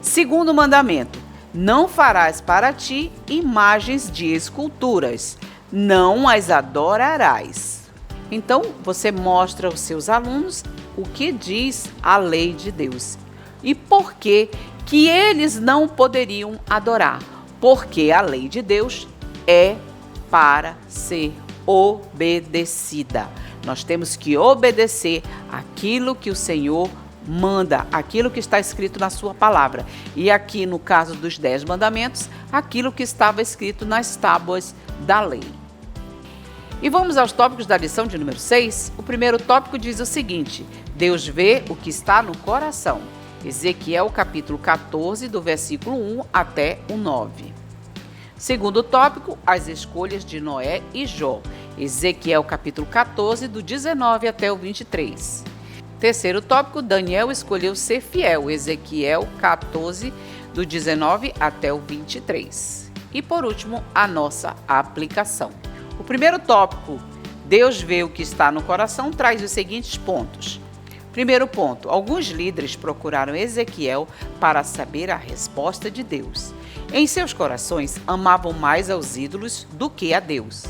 C: Segundo mandamento: não farás para ti imagens de esculturas, não as adorarás. Então, você mostra aos seus alunos o que diz a lei de Deus. E por que eles não poderiam adorar? Porque a lei de Deus é para ser obedecida. Nós temos que obedecer aquilo que o Senhor manda, aquilo que está escrito na sua palavra. E aqui, no caso dos 10 mandamentos, aquilo que estava escrito nas tábuas da lei. E vamos aos tópicos da lição de número 6. O primeiro tópico diz o seguinte: Deus vê o que está no coração. Ezequiel capítulo 14, do versículo 1 até o 9. Segundo tópico, as escolhas de Noé e Jó. Ezequiel capítulo 14, do 19 até o 23. Terceiro tópico, Daniel escolheu ser fiel. Ezequiel 14, do 19 até o 23. E por último, a nossa aplicação. O primeiro tópico, Deus vê o que está no coração, traz os seguintes pontos. Primeiro ponto, alguns líderes procuraram Ezequiel para saber a resposta de Deus. Em seus corações, amavam mais aos ídolos do que a Deus.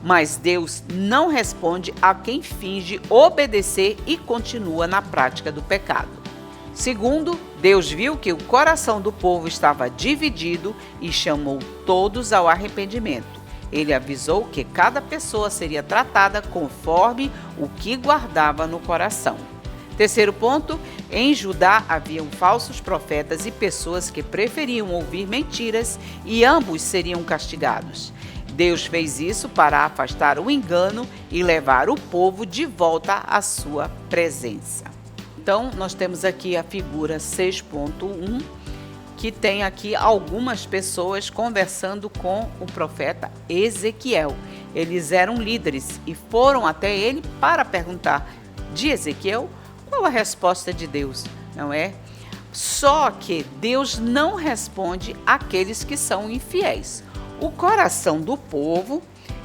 C: Mas Deus não responde a quem finge obedecer e continua na prática do pecado. Segundo, Deus viu que o coração do povo estava dividido e chamou todos ao arrependimento. Ele avisou que cada pessoa seria tratada conforme o que guardava no coração. Terceiro ponto, em Judá haviam falsos profetas e pessoas que preferiam ouvir mentiras e ambos seriam castigados. Deus fez isso para afastar o engano e levar o povo de volta à sua presença. Então, nós temos aqui a figura 6.1, que tem aqui algumas pessoas conversando com o profeta Ezequiel. Eles eram líderes e foram até ele para perguntar de Ezequiel qual a resposta de Deus, não é? Só que Deus não responde àqueles que são infiéis. O coração do povo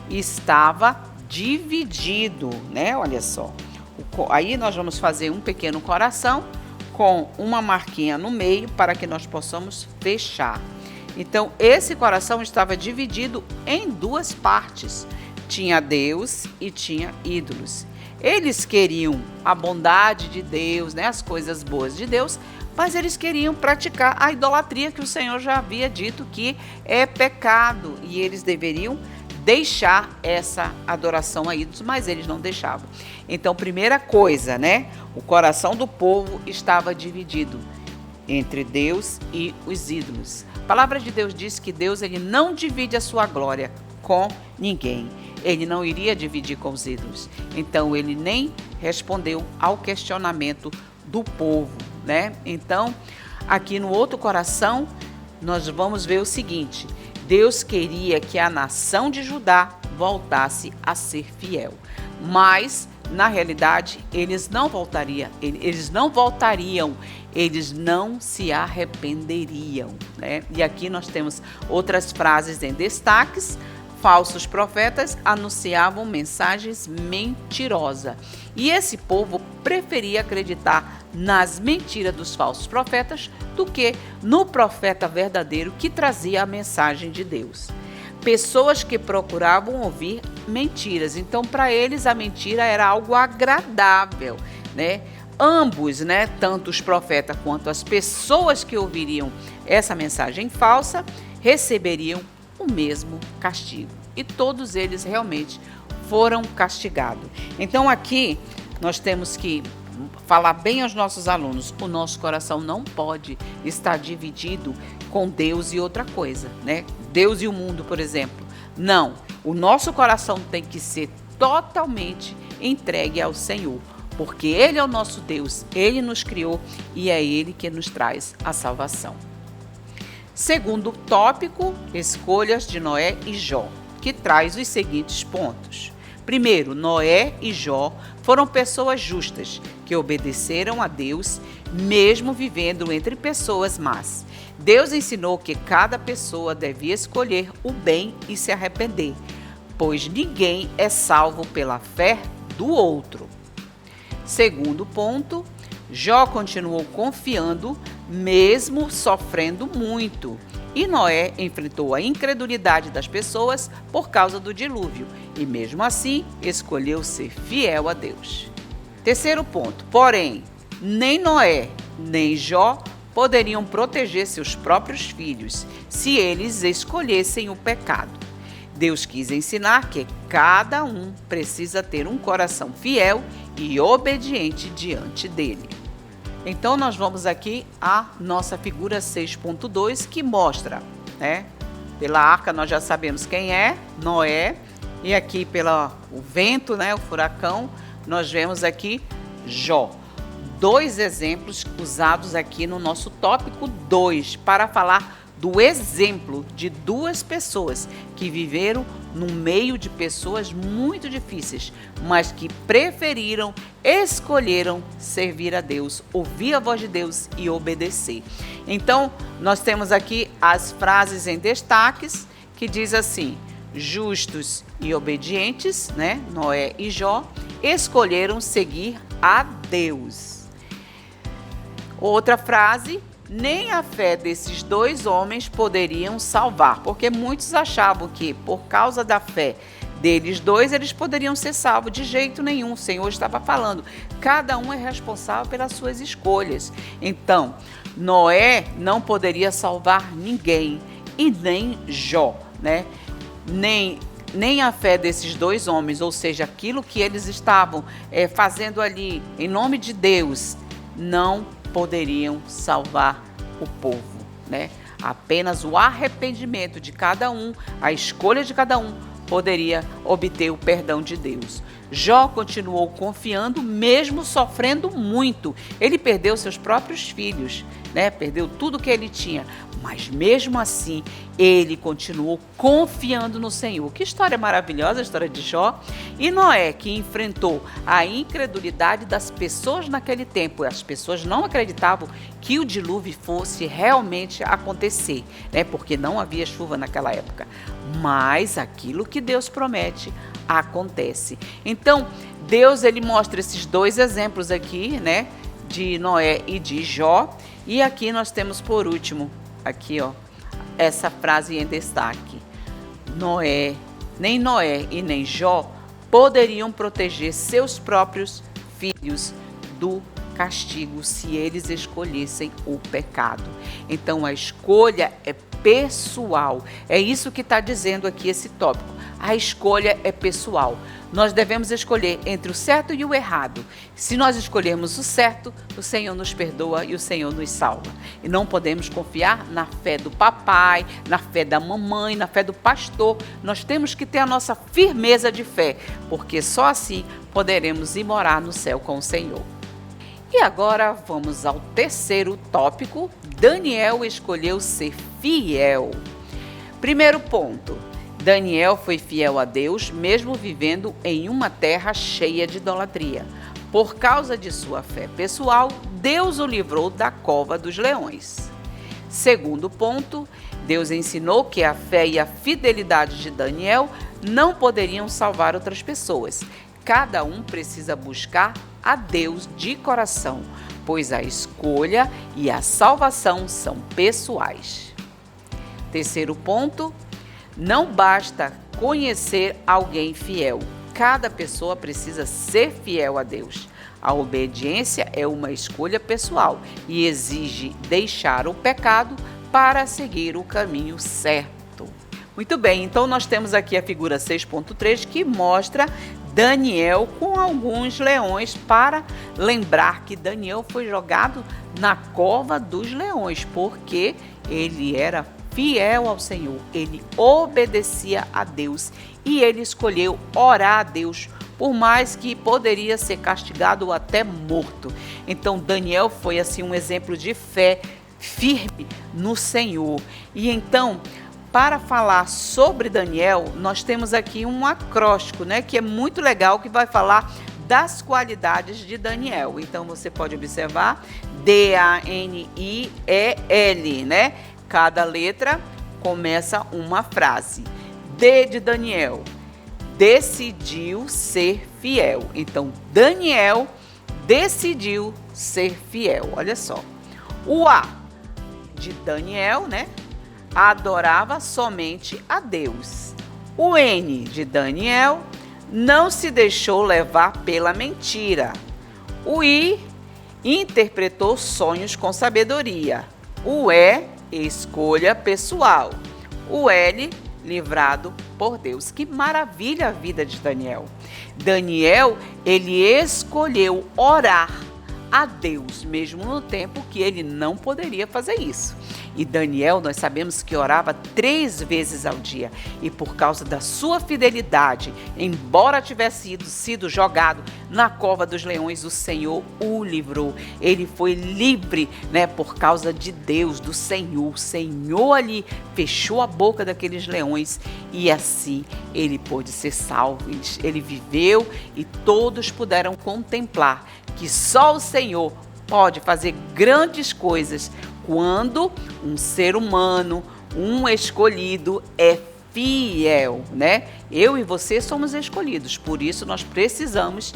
C: estava dividido, Olha só. Aí nós vamos fazer um pequeno coração com uma marquinha no meio para que nós possamos fechar. Então, esse coração estava dividido em duas partes. Tinha Deus e tinha ídolos. Eles queriam a bondade de Deus, as coisas boas de Deus, mas eles queriam praticar a idolatria que o Senhor já havia dito que é pecado e eles deveriam deixar essa adoração a ídolos, mas eles não deixavam. Então, primeira coisa, o coração do povo estava dividido entre Deus e os ídolos. A palavra de Deus diz que Deus ele não divide a sua glória com ninguém. Ele não iria dividir com os ídolos. Então, ele nem respondeu ao questionamento do povo, Então, aqui no outro coração, nós vamos ver o seguinte: Deus queria que a nação de Judá voltasse a ser fiel. Mas, na realidade, eles não se arrependeriam, E aqui nós temos outras frases em destaques. Falsos profetas anunciavam mensagens mentirosas. E esse povo preferia acreditar nas mentiras dos falsos profetas do que no profeta verdadeiro que trazia a mensagem de Deus. Pessoas que procuravam ouvir mentiras. Então, para eles, a mentira era algo agradável, Ambos, tanto os profetas quanto as pessoas que ouviriam essa mensagem falsa, receberiam o mesmo castigo. E todos eles realmente foram castigados. Então aqui nós temos que falar bem aos nossos alunos, o nosso coração não pode estar dividido com Deus e outra coisa, né? Deus e o mundo, por exemplo. Não, o nosso coração tem que ser totalmente entregue ao Senhor, porque Ele é o nosso Deus, Ele nos criou e é Ele que nos traz a salvação. Segundo tópico, escolhas de Noé e Jó, que traz os seguintes pontos. Primeiro, Noé e Jó foram pessoas justas, que obedeceram a Deus, mesmo vivendo entre pessoas más. Deus ensinou que cada pessoa devia escolher o bem e se arrepender, pois ninguém é salvo pela fé do outro. Segundo ponto, Jó continuou confiando, mesmo sofrendo muito. E Noé enfrentou a incredulidade das pessoas por causa do dilúvio e, mesmo assim, escolheu ser fiel a Deus. Terceiro ponto, porém, nem Noé nem Jó poderiam proteger seus próprios filhos se eles escolhessem o pecado. Deus quis ensinar que cada um precisa ter um coração fiel e obediente diante dele. Então, nós vamos aqui à nossa figura 6.2, que mostra, né? Pela arca nós já sabemos quem é, Noé, e aqui pelo vento, né, o furacão, nós vemos aqui Jó. Dois exemplos usados aqui no nosso tópico 2, para falar do exemplo de duas pessoas que viveram no meio de pessoas muito difíceis, mas que escolheram servir a Deus, ouvir a voz de Deus e obedecer. Então, nós temos aqui as frases em destaques, que diz assim: justos e obedientes, né? Noé e Jó escolheram seguir a Deus. Outra frase: nem a fé desses dois homens poderiam salvar, porque muitos achavam que, por causa da fé deles dois, eles poderiam ser salvos. De jeito nenhum. O Senhor estava falando, cada um é responsável pelas suas escolhas. Então, Noé não poderia salvar ninguém, e nem Jó, né? Nem a fé desses dois homens, ou seja, aquilo que eles estavam fazendo ali em nome de Deus, não poderiam salvar o povo, né? Apenas o arrependimento de cada um, a escolha de cada um, poderia obter o perdão de Deus. Jó continuou confiando, mesmo sofrendo muito. Ele perdeu seus próprios filhos, né? Perdeu tudo que ele tinha, mas mesmo assim, ele continuou confiando no Senhor. Que história maravilhosa a história de Jó. E Noé, que enfrentou a incredulidade das pessoas naquele tempo. As pessoas não acreditavam que o dilúvio fosse realmente acontecer, né? Porque não havia chuva naquela época. Mas aquilo que Deus promete acontece. Então, Deus, ele mostra esses dois exemplos aqui, né? De Noé e de Jó. E aqui nós temos por último, aqui ó, essa frase em destaque: nem Noé e nem Jó poderiam proteger seus próprios filhos do castigo se eles escolhessem o pecado. Então a escolha é pessoal. É isso que está dizendo aqui esse tópico. A escolha é pessoal. Nós devemos escolher entre o certo e o errado. Se nós escolhermos o certo, o Senhor nos perdoa e o Senhor nos salva. E não podemos confiar na fé do papai, na fé da mamãe, na fé do pastor. Nós temos que ter a nossa firmeza de fé, porque só assim poderemos ir morar no céu com o Senhor. E agora vamos ao terceiro tópico. Daniel escolheu ser fiel. Primeiro ponto: Daniel foi fiel a Deus, mesmo vivendo em uma terra cheia de idolatria. Por causa de sua fé pessoal, Deus o livrou da cova dos leões. Segundo ponto: Deus ensinou que a fé e a fidelidade de Daniel não poderiam salvar outras pessoas. Cada um precisa buscar a Deus de coração, pois a escolha e a salvação são pessoais. Terceiro ponto: não basta conhecer alguém fiel. Cada pessoa precisa ser fiel a Deus. A obediência é uma escolha pessoal e exige deixar o pecado para seguir o caminho certo. Muito bem, então nós temos aqui a figura 6.3 que mostra Daniel com alguns leões, para lembrar que Daniel foi jogado na cova dos leões, porque ele era fiel ao Senhor, ele obedecia a Deus e ele escolheu orar a Deus, por mais que poderia ser castigado ou até morto. Então Daniel foi assim um exemplo de fé firme no Senhor. E então, para falar sobre Daniel, nós temos aqui um acróstico, né, que é muito legal, que vai falar das qualidades de Daniel. Então você pode observar D-A-N-I-E-L, né? Cada letra começa uma frase. D de Daniel, decidiu ser fiel. Então Daniel decidiu ser fiel. Olha só. O A de Daniel, né? Adorava somente a Deus. O N de Daniel não se deixou levar pela mentira. O I interpretou sonhos com sabedoria. O E, escolha pessoal. O L, livrado por Deus. Que maravilha a vida de Daniel. Daniel, ele escolheu orar a Deus, mesmo no tempo que ele não poderia fazer isso. E Daniel, nós sabemos que orava 3 vezes ao dia. E por causa da sua fidelidade, embora tivesse sido jogado na cova dos leões, o Senhor o livrou. Ele foi livre, né, por causa de Deus, do Senhor. O Senhor ali fechou a boca daqueles leões e assim ele pôde ser salvo. Ele viveu e todos puderam contemplar que só o Senhor pode fazer grandes coisas quando um ser humano, um escolhido, é fiel, né? Eu e você somos escolhidos, por isso nós precisamos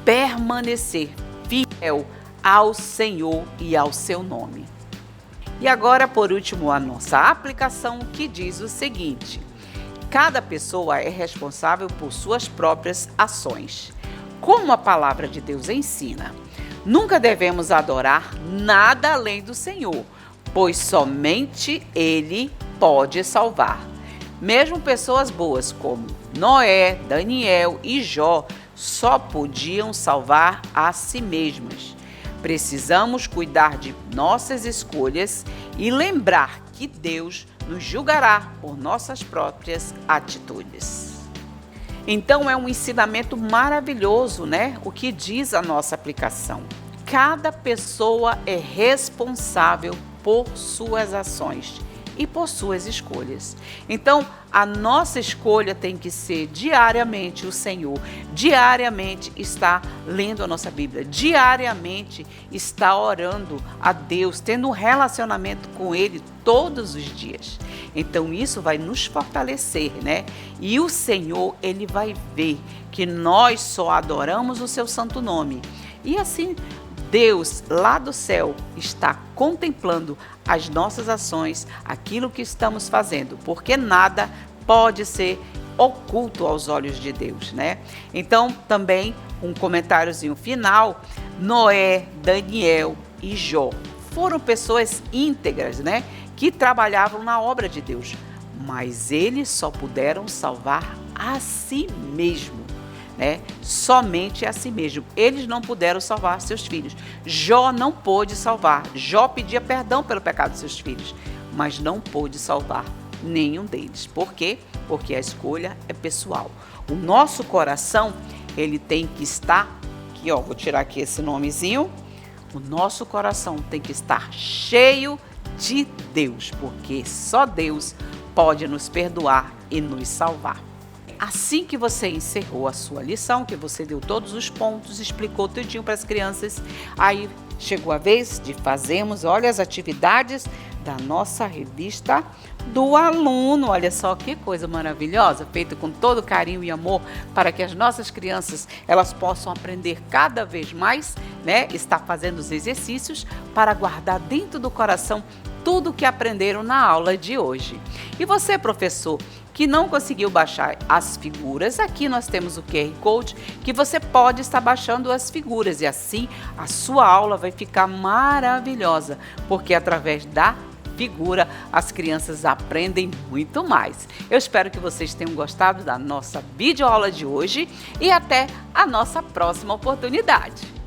C: permanecer fiel ao Senhor e ao seu nome. E agora, por último, a nossa aplicação, que diz o seguinte: cada pessoa é responsável por suas próprias ações. Como a palavra de Deus ensina, nunca devemos adorar nada além do Senhor, pois somente Ele pode salvar. Mesmo pessoas boas como Noé, Daniel e Jó só podiam salvar a si mesmas. Precisamos cuidar de nossas escolhas e lembrar que Deus nos julgará por nossas próprias atitudes. Então é um ensinamento maravilhoso, né? O que diz a nossa aplicação. Cada pessoa é responsável por suas ações e por suas escolhas. Então, a nossa escolha tem que ser diariamente o Senhor, diariamente estar lendo a nossa Bíblia, diariamente estar orando a Deus, tendo um relacionamento com Ele todos os dias. Então, isso vai nos fortalecer, né? E o Senhor, Ele vai ver que nós só adoramos o seu santo nome. E assim, Deus lá do céu está contemplando as nossas ações, aquilo que estamos fazendo, porque nada pode ser oculto aos olhos de Deus, né? Então, também um comentáriozinho final: Noé, Daniel e Jó foram pessoas íntegras, né? Que trabalhavam na obra de Deus, mas eles só puderam salvar a si mesmo. Né? Somente a si mesmo. Eles não puderam salvar seus filhos. Jó não pôde salvar. Jó pedia perdão pelo pecado dos seus filhos, mas não pôde salvar nenhum deles. Por quê? Porque a escolha é pessoal. O nosso coração, ele tem que estar aqui, ó, vou tirar aqui esse nomezinho. O nosso coração tem que estar cheio de Deus, porque só Deus pode nos perdoar e nos salvar. Assim que você encerrou a sua lição, que você deu todos os pontos, explicou tudinho para as crianças, aí chegou a vez de fazermos, olha, as atividades da nossa revista do aluno. Olha só que coisa maravilhosa, feita com todo carinho e amor para que as nossas crianças, elas possam aprender cada vez mais, né? Está fazendo os exercícios para guardar dentro do coração tudo o que aprenderam na aula de hoje. E você, professor, que não conseguiu baixar as figuras, aqui nós temos o QR Code que você pode estar baixando as figuras e assim a sua aula vai ficar maravilhosa, porque através da figura, as crianças aprendem muito mais. Eu espero que vocês tenham gostado da nossa videoaula de hoje e até a nossa próxima oportunidade.